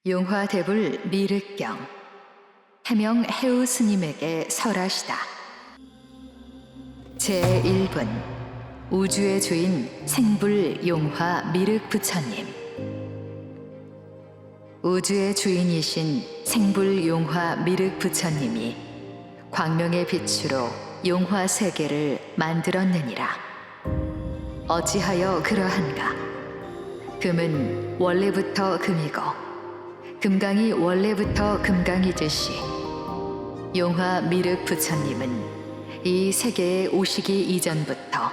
용화대불 미륵경 해명 해우 스님에게 설하시다. 제1분 우주의 주인 생불 용화 미륵 부처님. 우주의 주인이신 생불 용화 미륵 부처님이 광명의 빛으로 용화 세계를 만들었느니라. 어찌하여 그러한가? 금은 원래부터 금이고 금강이 원래부터 금강이듯이 용화 미륵 부처님은 이 세계에 오시기 이전부터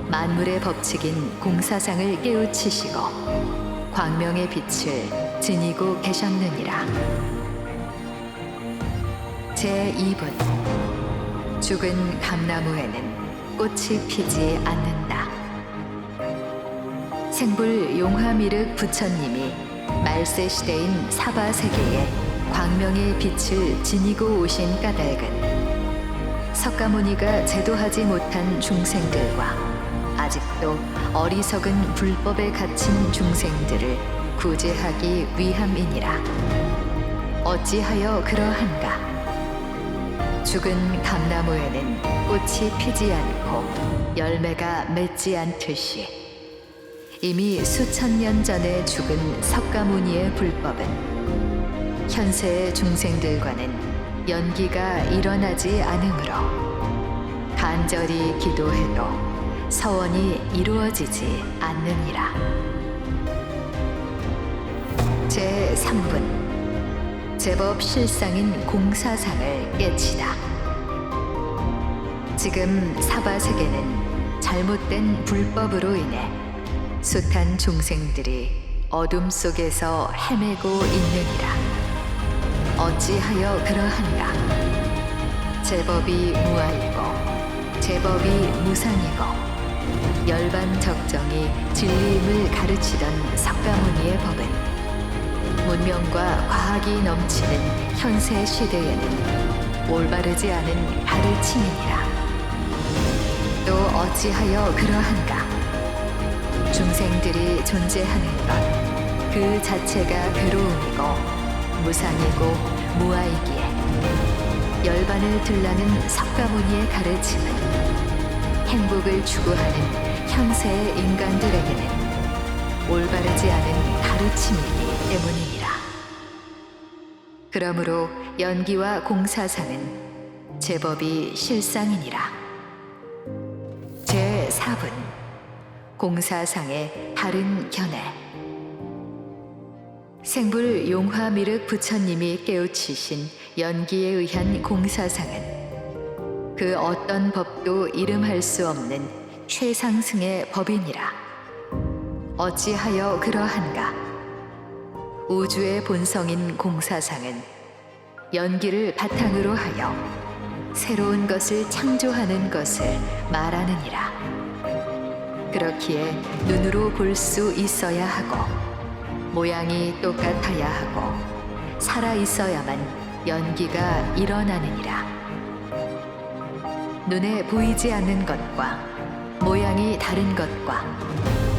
만물의 법칙인 공사상을 깨우치시고 광명의 빛을 지니고 계셨느니라. 제2분 죽은 감나무에는 꽃이 피지 않는다. 생불 용화 미륵 부처님이 말세 시대인 사바 세계에 광명의 빛을 지니고 오신 까닭은 석가모니가 제도하지 못한 중생들과 아직도 어리석은 불법에 갇힌 중생들을 구제하기 위함이니라. 어찌하여 그러한가? 죽은 감나무에는 꽃이 피지 않고 열매가 맺지 않듯이 이미 수천 년 전에 죽은 석가모니의 불법은 현세의 중생들과는 연기가 일어나지 않으므로 간절히 기도해도 서원이 이루어지지 않느니라. 제3분 제법 실상인 공사상을 깨치다. 지금 사바세계는 잘못된 불법으로 인해 숱한 중생들이 어둠 속에서 헤매고 있느니라. 어찌하여 그러한가? 제법이 무아이고 제법이 무상이고 열반 적정이 진리임을 가르치던 석가모니의 법은 문명과 과학이 넘치는 현세 시대에는 올바르지 않은 가르침이니라. 또 어찌하여 그러한가? 중생들이 존재하는 것 그 자체가 괴로움이고 무상이고 무아이기에 열반을 들라는 석가모니의 가르침은 행복을 추구하는 현세의 인간들에게는 올바르지 않은 가르침이기 때문이니라. 그러므로 연기와 공사상은 제법이 실상이니라. 제4분 공사상의 다른 견해. 생불 용화 미륵 부처님이 깨우치신 연기에 의한 공사상은 그 어떤 법도 이름할 수 없는 최상승의 법이니라. 어찌하여 그러한가? 우주의 본성인 공사상은 연기를 바탕으로 하여 새로운 것을 창조하는 것을 말하느니라. 그렇기에 눈으로 볼 수 있어야 하고 모양이 똑같아야 하고 살아 있어야만 연기가 일어나느니라. 눈에 보이지 않는 것과 모양이 다른 것과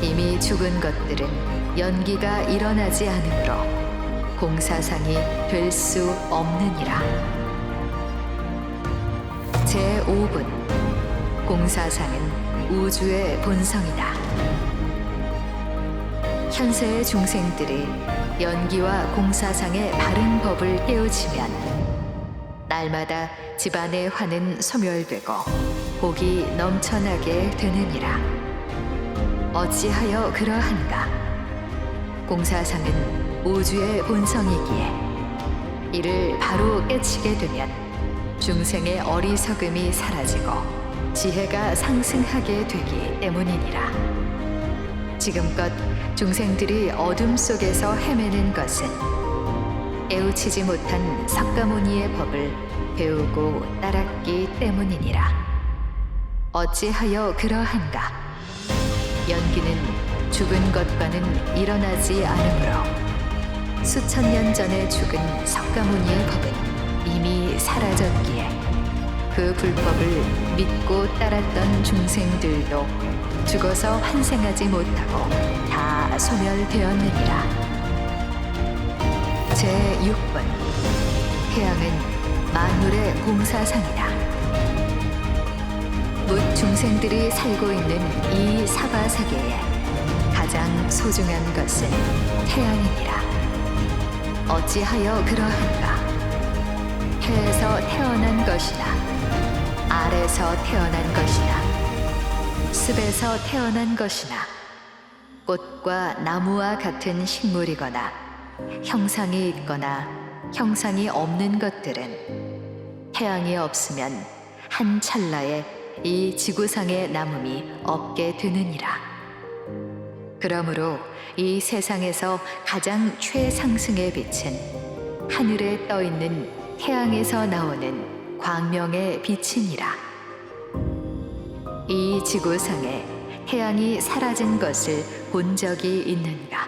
이미 죽은 것들은 연기가 일어나지 않으므로 공사상이 될 수 없느니라. 제5분 공사상은 우주의 본성이다. 현세의 중생들이 연기와 공사상의 바른 법을 깨우치면 날마다 집안의 화는 소멸되고 복이 넘쳐나게 되느니라. 어찌하여 그러한가? 공사상은 우주의 본성이기에 이를 바로 깨치게 되면 중생의 어리석음이 사라지고 지혜가 상승하게 되기 때문이니라. 지금껏 중생들이 어둠 속에서 헤매는 것은 깨우치지 못한 석가모니의 법을 배우고 따랐기 때문이니라. 어찌하여 그러한가? 연기는 죽은 것과는 일어나지 않으므로 수천 년 전에 죽은 석가모니의 법은 이미 사라졌기에 그 불법을 믿고 따랐던 중생들도 죽어서 환생하지 못하고 다 소멸되었느니라. 제6번 태양은 만물의 공사상이다. 묻 중생들이 살고 있는 이 사바세계에 가장 소중한 것은 태양이니라. 어찌하여 그러한가? 해에서 태어난 것이나 알에서 태어난 것이나 습에서 태어난 것이나 꽃과 나무와 같은 식물이거나 형상이 있거나 형상이 없는 것들은 태양이 없으면 한 찰나에 이 지구상의 남음이 없게 되느니라. 그러므로 이 세상에서 가장 최상승의 빛은 하늘에 떠 있는 태양에서 나오는 광명의 빛이니라. 이 지구상에 태양이 사라진 것을 본 적이 있는가?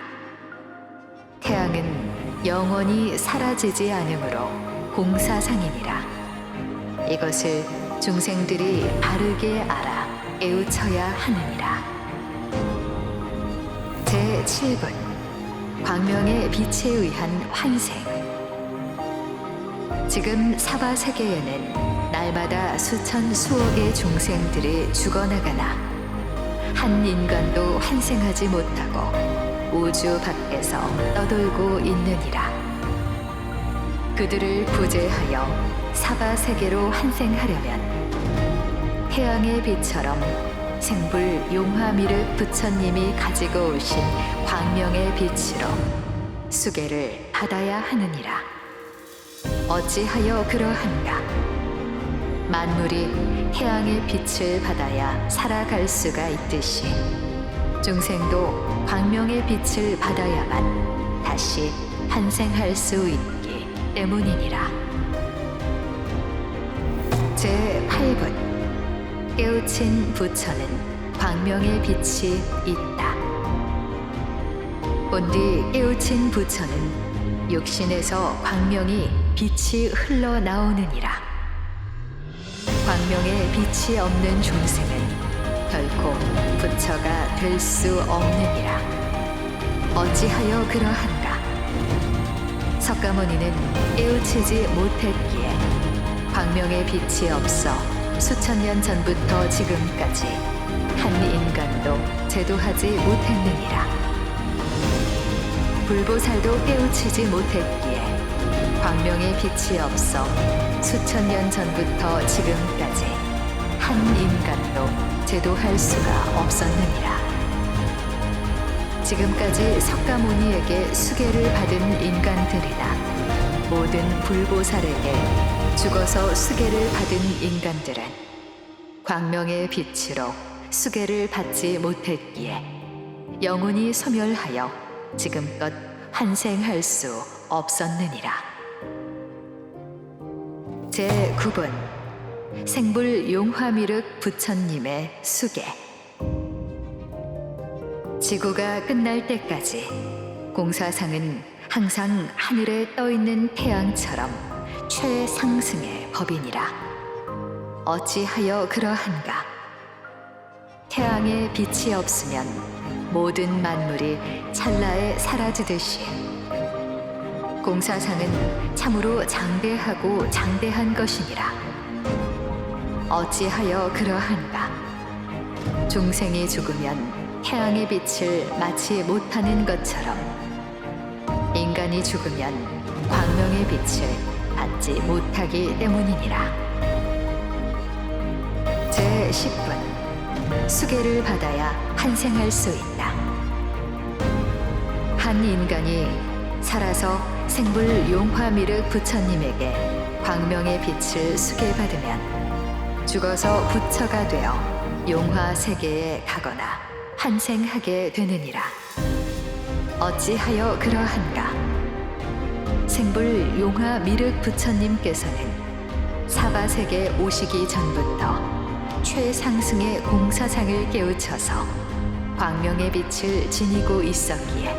태양은 영원히 사라지지 않으므로 공사상이니라. 이것을 중생들이 바르게 알아 깨우쳐야 하느니라. 제7번 광명의 빛에 의한 환생. 지금 사바세계에는 날마다 수천 수억의 중생들이 죽어나가나 한 인간도 환생하지 못하고 우주 밖에서 떠돌고 있느니라. 그들을 구제하여 사바세계로 환생하려면 태양의 빛처럼 생불 용화미륵 부처님이 가지고 오신 광명의 빛으로 수계를 받아야 하느니라. 어찌하여 그러한가? 만물이 태양의 빛을 받아야 살아갈 수가 있듯이 중생도 광명의 빛을 받아야만 다시 환생할 수 있기 때문이니라. 제8번 깨우친 부처는 광명의 빛이 있다. 본디 깨우친 부처는 육신에서 광명이 빛이 흘러나오느니라. 광명의 빛이 없는 중생은 결코 부처가 될 수 없느니라. 어찌하여 그러한가? 석가모니는 깨우치지 못했기에 광명의 빛이 없어 수천 년 전부터 지금까지 한 인간도 제도하지 못했느니라. 불보살도 깨우치지 못했기에 광명의 빛이 없어 수천 년 전부터 지금까지 한 인간도 제도할 수가 없었느니라. 지금까지 석가모니에게 수계를 받은 인간들이나 모든 불보살에게 죽어서 수계를 받은 인간들은 광명의 빛으로 수계를 받지 못했기에 영원히 소멸하여 지금껏 환생할 수 없었느니라. 제9번 생불 용화미륵 부처님의 수계. 지구가 끝날 때까지 공사상은 항상 하늘에 떠 있는 태양처럼 최상승의 법이니라. 어찌하여 그러한가? 태양의 빛이 없으면 모든 만물이 찰나에 사라지듯이 공사상은 참으로 장대하고 장대한 것이니라. 어찌하여 그러한가? 중생이 죽으면 태양의 빛을 마치 못하는 것처럼 인간이 죽으면 광명의 빛을 받지 못하기 때문이니라. 제10번 수계를 받아야 환생할 수 있다. 한 인간이 살아서 생불 용화미륵 부처님에게 광명의 빛을 수계받으면 죽어서 부처가 되어 용화 세계에 가거나 환생하게 되느니라. 어찌하여 그러한가? 생불 용화미륵 부처님께서는 사바세계 오시기 전부터 최상승의 공사상을 깨우쳐서 광명의 빛을 지니고 있었기에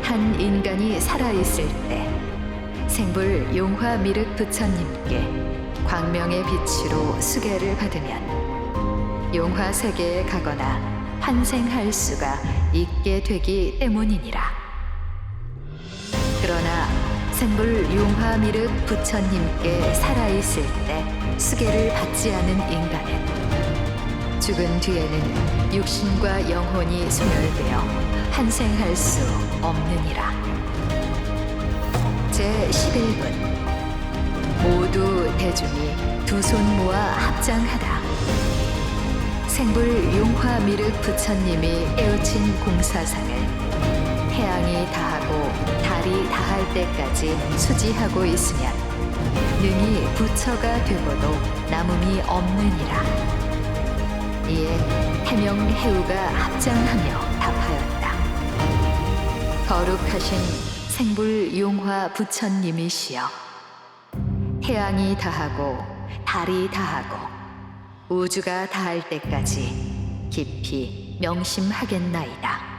한 인간이 살아있을 때 생불 용화미륵 부처님께 광명의 빛으로 수계를 받으면 용화 세계에 가거나 환생할 수가 있게 되기 때문이니라. 그러나 생불 용화미륵 부처님께 살아있을 때 수계를 받지 않은 인간은 죽은 뒤에는 육신과 영혼이 소멸되어 환생할 수 없느니라. 제11분 모두 대중이 두 손 모아 합장하라. 생불 용화미륵 부처님이 깨우친 공사상을 태양이 다하고 달이 다할 때까지 수지하고 있으면 능히 부처가 되고도 남음이 없느니라. 이에 해명해우가 합장하며 답하였다. 거룩하신 생불 용화 부처님이시여, 태양이 다하고 달이 다하고 우주가 다할 때까지 깊이 명심하겠나이다.